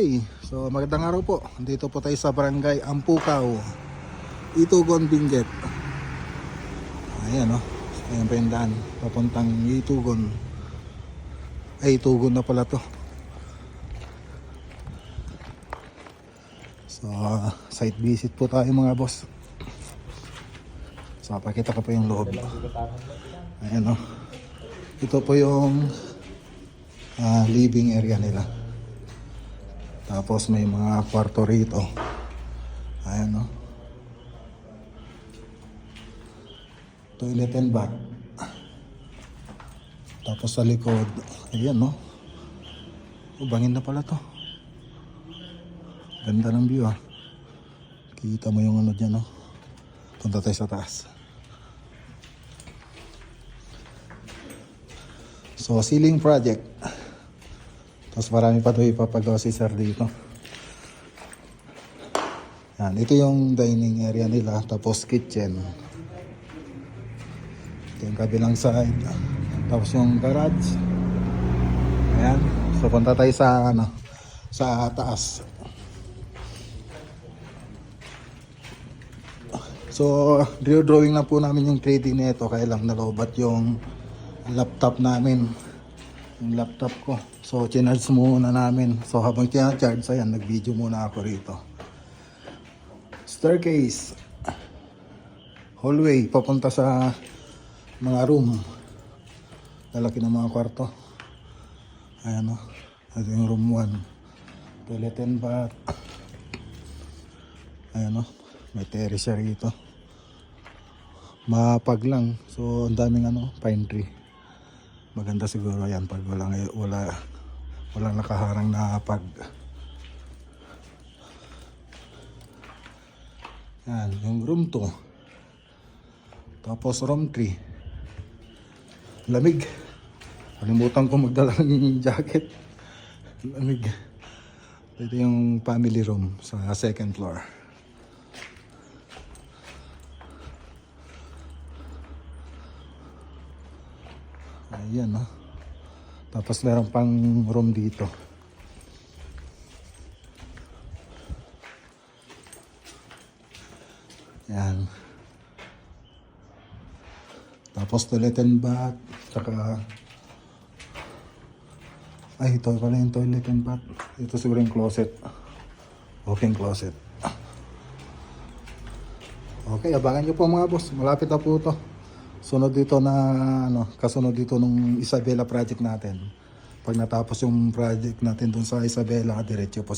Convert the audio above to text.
Okay, so magandang araw po. Dito po tayo sa Barangay Ampukaw, Itugon, Benguet. Ayan o, ayan pa yung daan papuntang Itugon. Ay, Itugon na pala to. So site visit po tayo mga boss. So pakita ko po yung loob. Ayan o, ito po yung living area nila. Tapos may mga kwarto rito. Ayan o. Toilet and bath. Tapos sa likod, ayan no. Bangin na pala to. Ganda ng view ah. Kita mo yung ano dyan no. Punta tayo sa taas. So ceiling project. Tapos marami pa ito ipapagawa si sir dito. Yan, ito yung dining area nila. Tapos kitchen. Ito yung kabilang side. Tapos yung garage. Ayan. So punta tayo sa ano, sa taas. So drawing na po namin yung 3D nito. Kaya lang nalobat yung laptop namin. Yung laptop ko. So chinarge muna namin. So habang chinarge, ayan, nag-video muna ako rito. Staircase. Hallway papunta sa mga room. Lalaki ng mga kwarto. Ayan o. Ito yung room 1. Toilet and bath. Ayan o. May terrace siya rito. Mapag lang. So ang daming ano, pine tree. Maganda siguro yan pag walang nakaharang na pag. Yan, yung room 2. Tapos room 3. Lamig. Kalimutan ko magdala ng jacket. Lamig. Ito yung family room sa second floor. Ayan no. Tapos meron pang room dito. Ayan. Tapos toilet and bath. Tsaka ay, ito pala yung toilet and bath. Ito siguro yung closet. Open closet. Okay, abangan nyo po mga boss. Malapit na po ito. Sunod dito na ano, kasunod dito nung Isabela project natin. Pag natapos yung project natin dun sa Isabela, diretso po